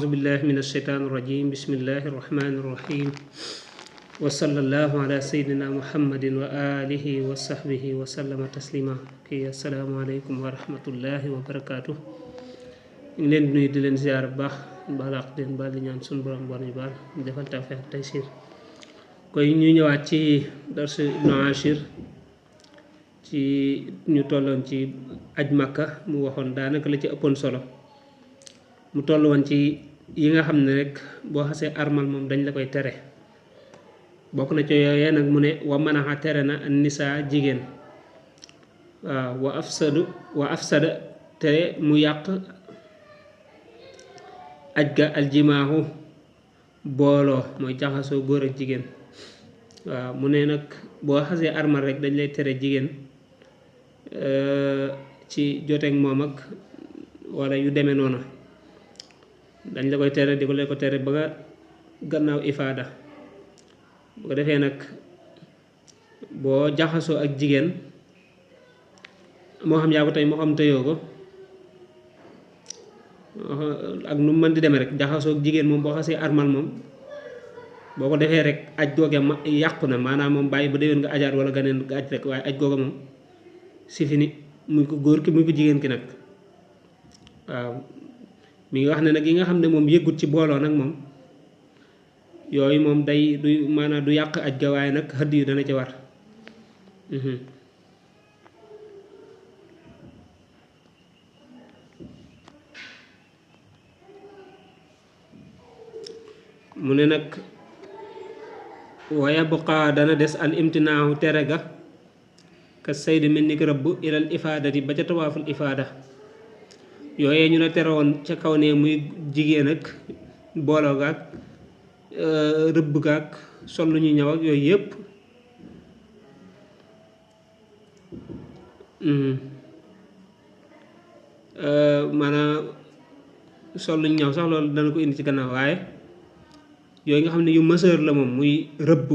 أعوذ بالله من الشيطان الرجيم بسم الله الرحمن الرحيم وصلى الله على سيدنا محمد وآله وصحبه وسلم تسليما السلام عليكم ورحمة الله وبركاته ñu leen nuyu di leen ziar bu baax balaax den bal ñaan sun borom bor ñu baal defal tawfiq taysir koy ñu ñëwaat ci dars Ibnu Ashir ci ñu tolloon ci aj Makka mu waxoon daanaka la ci ëppoon solo mu toll woon ci yi nga xam ne rek boo xasee armal moom dañ la koy tere bokk na ci yooyee nag mu ne wa manaxa tere na an nisaa jigéen waaw wa afsada tere mu yàq aj ga aljimaaxu booloo mooy jaxasoo góor ak jigéen waaw mu ne nag boo xasee armal rek dañ lay tere jigéen ci joteeg moom ak wala yu demee noonu dañ la koy tere di ko leen ko tere ba nga gannaaw ifaada bu ko defee nag boo jaxasoo ak jigéen moo xam yaa ko tey moo xam tëyoo ko ak nu mën di demee rek jaxasoo ak jigéen moom boo xasee armal moom boo ko defee rek aj googe yàqu na maanaam moom bàyyi ba déwén nga ajaat wala ganeen nga aj rek waaye aj googe moom si fini muy ko góor ki muy ko jigéen ki nag waaw mi ngi wax ne nag yi nga xam ne moom yëggut ci booloo nag moom yooyu moom day du maanaam du yàq aj ga waaye nag xëdd yu dana ci war mu ne nag waya buqaa dana des al imtinaahu tere ga ka saydi mel ni ki rëbb ilal ifaadati ba ca tawaaful ifaada yooyee ñu la tere woon ca kaw ne muy jigéen ak booloo gaag rëbb gaag sol lu ñuy ñëw ak yooyu yëpp maanaam sol lu ñu ñëw sax loolu dana ko indi ci gannaaw waaye yooyu nga xam ne yu mësër la moom muy rëbb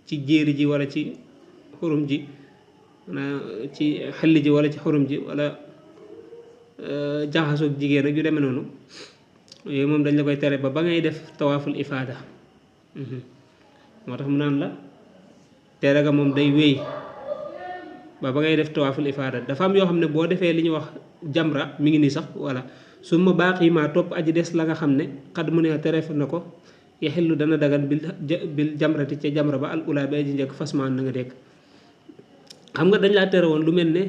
ci jéeri ji wala ci xurum ji maanaam ci xelli ji wala ci xurum ji wala jaxasoog jigéen ak yu demee noonu yooyu moom dañ la koy tere ba ngay def tawaaful ifaada moo tax mu naan la tere ga moom day wéy ba ngay def tawaaful ifaada dafa am yoo xam ne boo defee li ñuy wax jamra mi ngi nii sax wala su ma baax yi maa topp aji des la nga xam ne xad mu ne tere na ko yaxillu dana dagan bil jamrati ca jamra ba al ula ba aji njëkk fasmaan na nga dégg xam nga dañ laa tere woon lu mel ne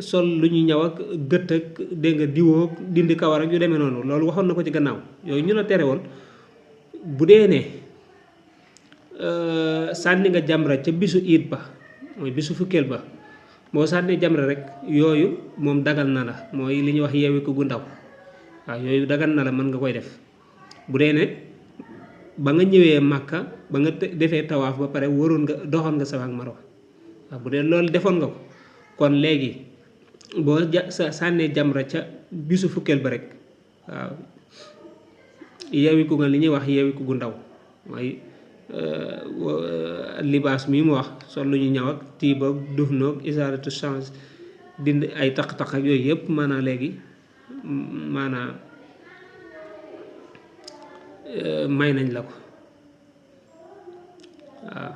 sol lu ñuy ñaw ak gët ak dégg nga diwoo dindi kawar ak yu demee noonu loolu waxoon na ko ci gannaaw yooyu ñu la tere woon bu dee ne sànni nga jamra ca bisu iid ba mooy bisu fukkeel ba boo sànnee jamra rek yooyu moom dagal na la mooy li ñuy wax yeewi ko gu ndaw waaw yooyu dagal na la mën nga koy def bu dee ne ba nga ñëwee Màkka ba nga defee tawaaf ba pare waroon nga doxoon nga Safa ak Marwa waaw bu dee loolu defoon nga ko kon léegi boo sànnee jamra ca bisu fukkeel ba rek waaw yeewiku nga li ñuy wax yeewiku gu ndaw mooy libaas mi mu wax sol lu ñu ñaw ak tiib ak duf noog isaaratu change dindi ay taq-taq ak yooyu yëpp maanaa léegi maanaa may nañ la ko waaw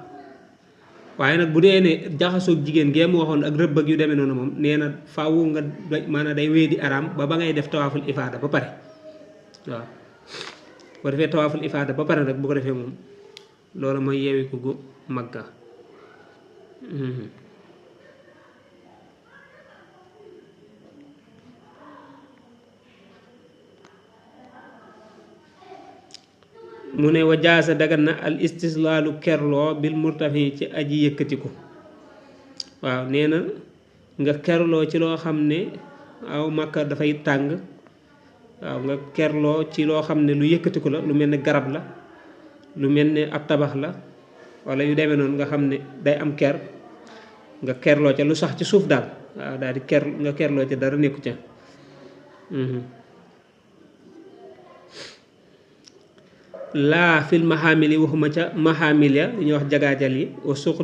waaye nag bu dee ne jaxasoog jigéen gee mu waxoon ak rëbb ak yu demee noonu moom nee na faaw nga maanaam day wéy di araam ba ngay def tawaaful ifaada ba pare waaw boo defee tawaaful ifaada ba pare rek bu ko defee moom loolu mooy yeewi ko gu magga mu ne wa jaasa dagan na al istislaalu kerloo bil murtafi ci aji yëkkatiku waaw nee na nga kerloo ci loo xam ne waaw Makka dafay tàng waaw nga kerloo ci loo xam ne lu yëkkatiku la lu mel ne garab la lu mel ne ab tabax la wala yu demee noonu nga xam ne day am ker nga kerloo ca lu sax ci suuf daal waaw daal di nga kerloo ca dara nekku ca laa fil maxaamil yi waxuma ca maxaamil ya li ñuy wax jagaajal yi wa suq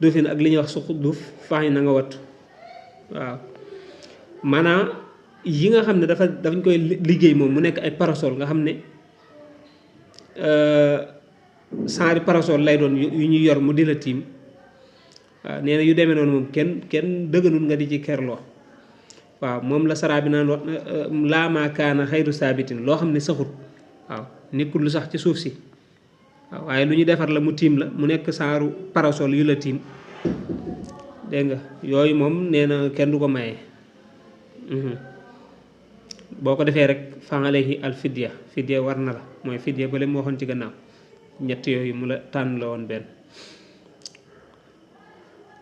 dufin ak li ñuy wax suq duf fax yi na nga wattu waaw maanaam yi nga xam ne dafañ koy liggéey moom mu nekk ay parasol nga xam ne saari parasol lay doon yu ñuy yor mu di la tiim waaw nee na yu demee noonu moom kenn dëgganul nga di ci kerloo waaw moom la saraa bi naan wax laamaa kaana xayru saabitin loo xam ne saxut waaw nekkul lu sax ci suuf si waaw waaye lu ñu defar la mu tiim la mu nekk saaru parasol yu la tiim dégg nga yooyu moom nee na kenn du ko maye boo ko defee rek fa alayhi al fidya war na la mooy fidya ba le mu waxoon ci gannaaw ñett yooyu mu la tànn la woon benn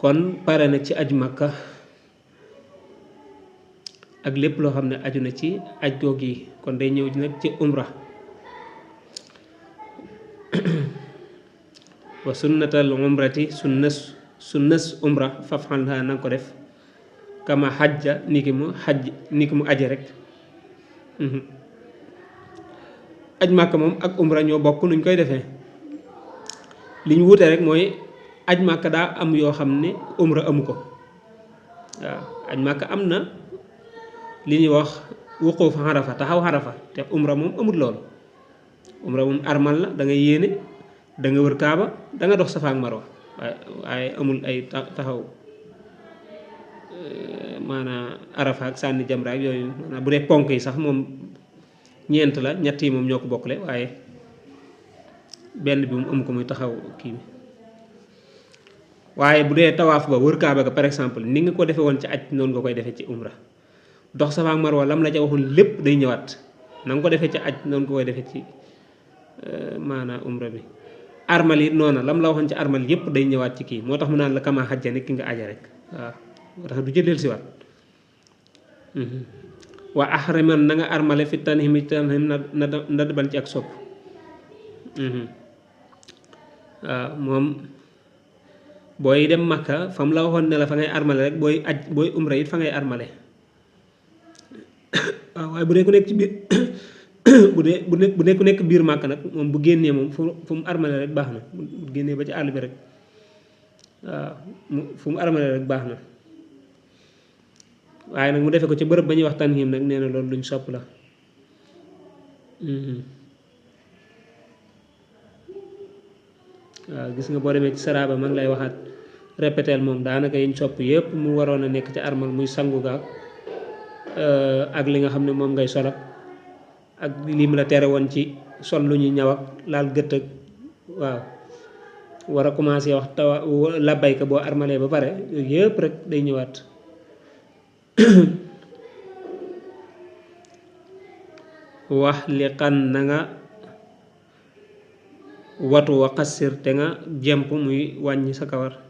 kon pare na ci aj Makka ak lépp loo xam ne aju na ci aj goog yi kon day ñëw nag ci umra wa sunnatal umrati sunnas umra faf'alha na nga ko def kama xajja ni ki mu aje rek aj Makka moom ak umra ñoo bokk nuñ koy defee li ñu wute rek mooy aj Makka daa am yoo xam ne umra amu ko waaw aj Makka am na li ñuy wax wuquuf Arafa taxaw Arafa te umra moom amul loolu umra moom armal la da nga yéene da nga wër Kaaba da nga dox Safa ak Marwa waaye amul ay taxaw maanaam Arafa ak sànni jamra ak yooyu maanaam bu dee ponk yi sax moom ñeent la ñett yi moom ñoo ko bokkle waaye benn bi moom amu ko muy taxaw kii bi waaye bu dee tawaaf ba wër Kaaba ga par exemple ni nga ko defee woon ci aj noonu nga koy defee ci umra dox Safa ak Marwa lam la ca waxoon lépp day ñëwaat na nga ko defee ci aj noonu nga koy defee ci maanaam umra bi armal yi noona lam la waxoon ci armal yépp day ñëwaat ci kii moo tax mu naan la kama xajja ne ki nga aja rek waaw moo tax du jëndeel si waat waa ahriman na nga armale fi tanhim na ban ci ak sopp waaw moom booy dem Makka fa mu la waxoon ne la fa ngay armale rek booy umra it fa ngay armale waaw waaye bu dee ku nekk ci biir bu dee ku nekk biir Makka nag moom bu génnee moom fu mu armale rek baax na bu génnee ba ci àll bi rek waaw fu mu armale rek baax na waaye nag mu defee ko ci bërëb ba ñuy wax tanhim nag nee na loolu luñ sopp la waaw gis nga boo demee ci saraba ma ngi lay waxaat répéteel moom daanaka yiñ sopp yépp mu waroon a nekk ci armal muy sangu gaag ak li nga xam ne moom ngay solak ak li mu la tere woon ci sol lu ñuy ñaw ak laal gët ak waaw war a commencé wax tawa labbayka boo armalee ba pare yooyu yépp rek day ñëwaat wax li xan na nga watu wa xassir te nga jemp muy wàññi sa kawar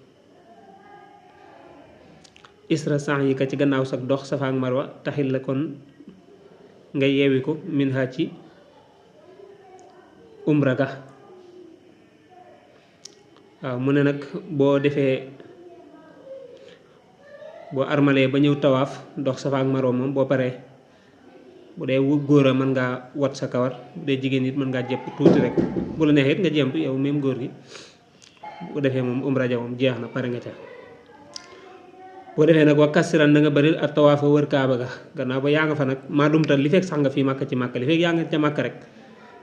isra sax yi ka ci gannaaw sag dox Safa ak Marwa taxil la kon nga yeewi ko min ha ci umra ga waaw mu ne nag boo armalee ba ñëw tawaaf dox Safa ak Marwa moom boo paree bu dee góor a mën ngaa wat sa kawar bu dee jigéen it mën ngaa jëpp tuuti rek bu la neexee it nga jemp yow même góor gi bu defee moom umra ja moom jeex na pare nga ca boo defee nag wa kasiran na nga bëril ak tawaafa wër Kaaba ga gannaaw ba yaa nga fa nag maa dumtal li fekk sax nga fii Màkka ci Màkka li fekk yaa nga ca Màkka rek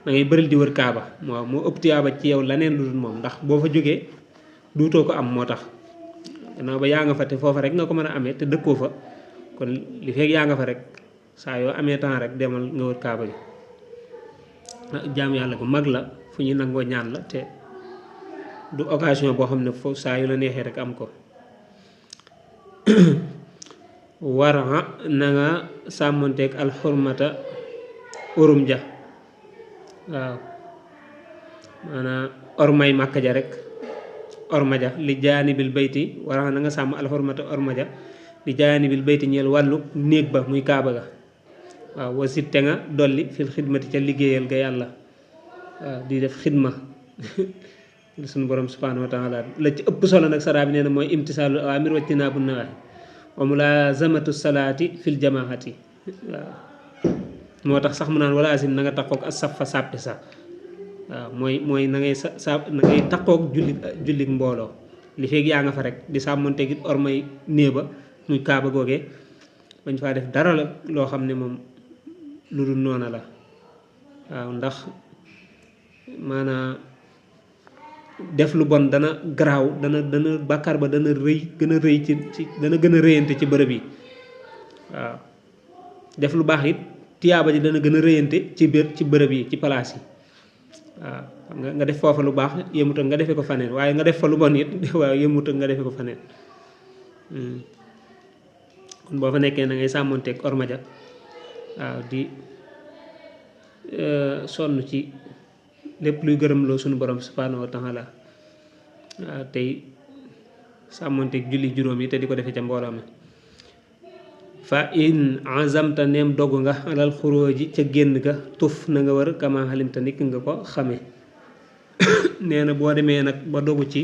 da ngay bëril di wër Kaaba waaw moo ëpp tiyaaba ci yow laneen lu dul moom ndax boo fa jógee duutoo ko am moo tax gannaaw ba yaa nga fa te foofa rek nga ko mën a amee te dëkkoo fa kon li fekk yaa nga fa rek saa yoo amee temps rek demal nga wër Kaaba gi jaam yàlla bu mag la fu ñu nangoo ñaan la te du occasion boo xam ne foofu saa yu la neexee rek am ko wara na nga sàmmonteeg alxurmata urum ja waaw maanaam ormay Màkka ja rek orma ja li jaanibil bayti wara na nga sàmm alxurmata orma ja li jaanibil bayti ñeel wàllu néeg ba muy Kaaba ga waaw wasit te nga dolli fil xidmati ca liggéeyal ga yàlla waaw di def xidma suñu borom subhanahu wa taala la ci ëpp solo nag saraa bi nee na mooy imtisaalu awaamir wajtinaabu nawaahi wa mulaazamatu salaati fil jamaahati waaw moo tax sax mu naan wala asim na nga takkook as saf fa sàppi sax waaw mooy na ngay na ngay takkook jullit mbooloo li feeg yaa nga fa rek di sàmmonte gi ormay néeba muy Kaaba googee bañ faa def dara la loo xam ne moom lu dul noona la waaw ndax maanaa def lu bon dana garaaw dana bàkkaar ba dana gën a rëy ci dana gën a rëyante ci bërëb yi waaw def lu baax it tiyaaba ji dana gën a rëyante ci bërëb yi ci palaas yi waaw xam nga def foofa lu baax yëmut ak nga defee ko faneen waaye nga def fa lu bon it waaw yëmut ak nga defee ko faneen kon boo fa nekkee na ngay sàmmonteeg orma ja waaw di sonn ci lépp luy gërëmloo suñu borom subhanahu wa taala waaw tey sàmmonteeg julli juróom yi te di ko defee ca mbooloo mi fa in azamta neem dogu nga alal xuróoji ca génn ga tuf na nga wër kama xalimta nikk nga ko xame nee na boo demee nag ba dogu ci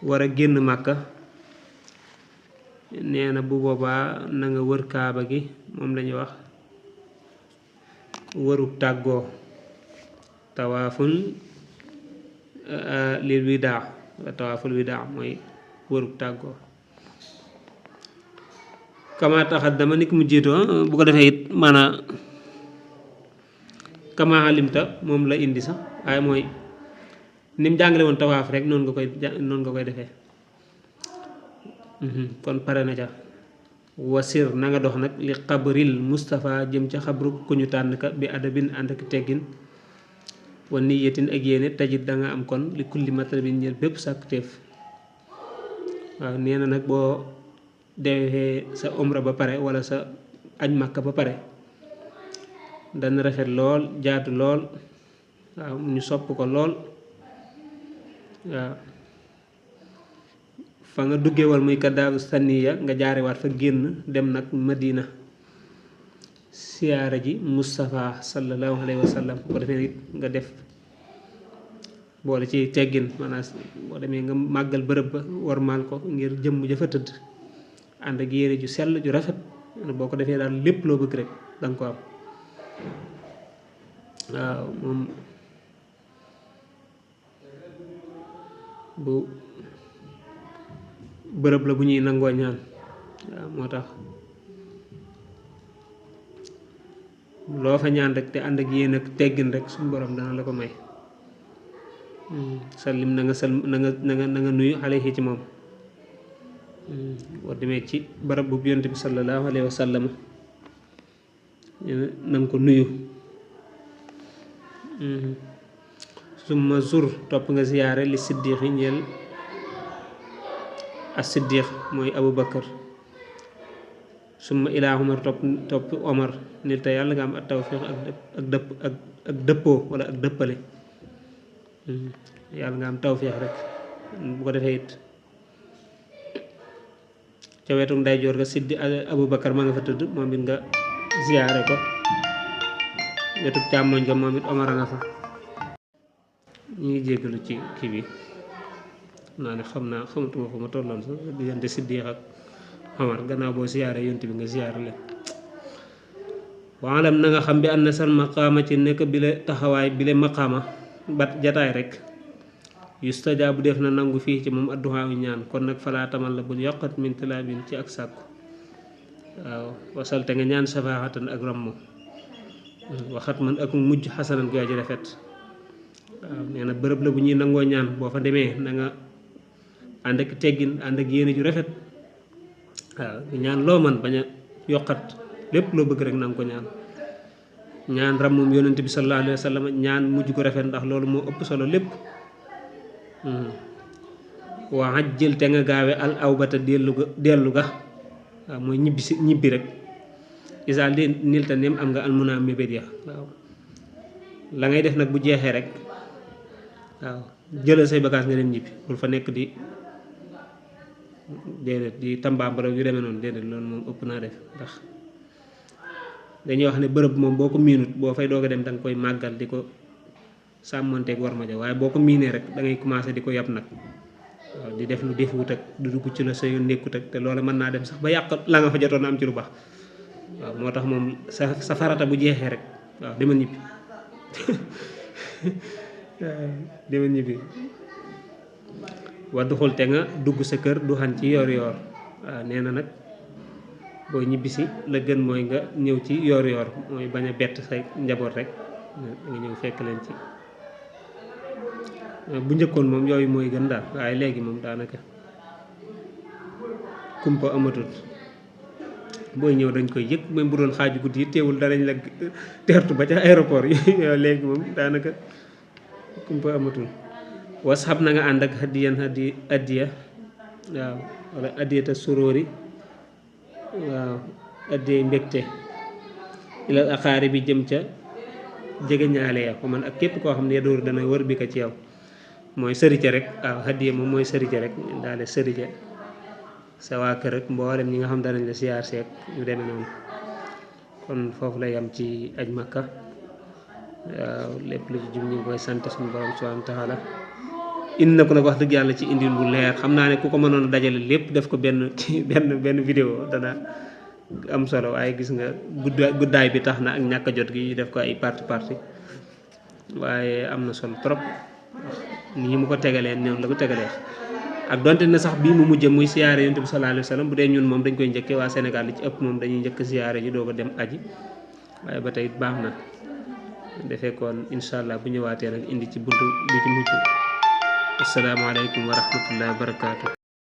war a génn màkka nee na bu boobaa na nga wër kaaba gi moom lañuy wax wërub tàggoo tawaaful lil widaa wala tawaaful widaa mooy wërub tàggoo kama taxaddama ni mu jiitoo bu ko defee it maanaam kama alimta moom la indi sax waaye mooy ni mu jàngale woon tawaaf rek noonu nga koy defee kon pare na ca wasir na nga dox nag li xabril Mustafa jëm ca xabru ku ñu tànn ka bi adabin ànd ak teggin wa niyatin ak yéene tajit da nga am kon li kulli matalabin ñeel bépp sàkkuteef waaw nee na nag boo defee sa umra ba pare wala sa aj Makka ba pare dana rafet lool jaatu lool waaw ñu sopp ko lool waaw fa nga duggewal muy kaddaabu sànniya nga jaarewaat fa génn dem nag Madina siyaara ji Mustafa sallallahu alayhi wa sallam bu ko defee it nga def boole ci teggin maanaam boo demee nga màggal bërëb ba warmaal ko ngir jëmm jafa tëdd ànd ak yére ju sell ju rafet boo ko defee daal lépp loo bëgg rek danga ko am waaw moom bu bërëb la bu ñuy nangoo ñaan waaw moo tax loo fa ñaan rek te ànd ak yéen ak teggin rek suñu borom dana la ko may sallim na nga nuyu alayhi ci moom boo demee ci barab bu yonent bi sallallahu alayhi wa sallam na nga ko nuyu summa zur topp nga ziyaare li siddiq yi ñeel as siddiq mooy Abu Bakar summa ilaa Omar topp Omar nit te yàlla nga am ak tawfiq ak dëppoo wala ak dëppale yàlla nga am tawfiq rek bu ko defee it ca wetu ndeyjoor ga siddi Abu Bakar ma nga fa tëdd moom it nga ziyaare ko wetu càmmoñ ga moom it Omar a nga fa ñu ngi jéggalu ci kii bi naa ne xamatuma fu ma tolloon sax diggante Siddiq ak Omar gannaaw boo siyaare yonent bi nga siyaare leen waalam na nga xam bi ànd na sal maqaama ci nekk bi la taxawaay bi la maqaama bat jataay rek yustajaabu def na nangu fii ci moom adduhaa yu ñaan kon nag falaa tamal la bul yokkat min tilaabin ci ak sàkku waaw wasalte nga ñaan safaaxatan ak rammu waxat man ak mujj xasanan gaa ji rafet waaw nee na bërëb la bu ñuy nangoo ñaan boo fa demee na nga ànd ak teggin ànd ak yéene ju rafet waaw ñaan loo man bañ a yokkat lépp loo bëgg rek na nga ko ñaan rammum yonent bi sallallahu alayhi wa sallam ñaan mujj ko rafet ndax loolu moo ëpp solo lépp waa ajjël te nga gaawe al awbata dellu ga waaw mooy ñibbi rek isaal di nil ta nem am nga almuna mébét ya waaw la ngay def nag bu jeexee rek waaw jëlal say bagage nga dem ñibbi bul fa nekk di déedéet di tambaambara yu demee noonu déedéet loolu moom ëpp naa def ndax dañuy wax ne bërëb moom boo ko miinut boo fay doog a dem da nga koy màggal di ko sàmmanteeg war ma ja waaye boo ko miinee rek da ngay commencé di ko yab nag waaw di def lu defuwut ak du dugg ci la sa yoon nekkut ak te loolu mën naa dem sax ba yàq la nga fa jotoon am ci lu baax waaw moo tax moom sa farata bu jeexee rek waaw demal ñibbi demal ñibbi waddu xul te nga dugg sa kër du xan ci yoor yoor waaw nee na nag boo ñibbisi la gën mooy nga ñëw ci yoor mooy bañ a bett say njaboot rek nga ñëw fekk leen ci. bu njëkkoon moom yooyu mooy gën daal waaye léegi moom daanaka kumpa amatul booy ñëw dañ koy yëg même bu doon xaaju guddi yi teewul danañ la teertu ba ca aéroport yi léegi moom daanaka kumpa amatul. wasxab na nga ànd ak addiya waaw wala addiyata suróori waaw addiyay mbégte ilal axaari bi jëm ca jege ñaale ya ko man ak képp koo xam ne dóor dana wër bi ko ci yow mooy sërite rek waaw addiya moom mooy sërite rek daale sërite sa waa kër rek mboolem ñi nga xam danañ la siyaar seek ñu demee noonu. kon foofu lay am ci aj Makka waaw lépp lu ci jum ñu ngi koy sant suñu borom subhanahu wa taala indi na ko nag wax dëgg yàlla ci indin bu leer xam naa ne ku ko mënoon a dajale lépp def ko benn vidéo dana am solo waaye gis nga guddaay bi tax na ak ñàkk a jot gi def ko ay parti waaye am na solo trop nii mu ko tegalee noonu la ko tegalee ak donte ne sax bii mu mujj muy siyaare yonent bi sallallahu alayhi wa sallam bu dee ñun moom dañ koy njëkkee waa Sénégal li ci ëpp moom dañuy njëkk siyaare ji doo ko dem aji waaye ba tey baax na defee kon incha allah bu ñëwaatee nag indi ci buntu bi ci mujj. asalaamaaleykum wa rahmatullahi wa barakaatu.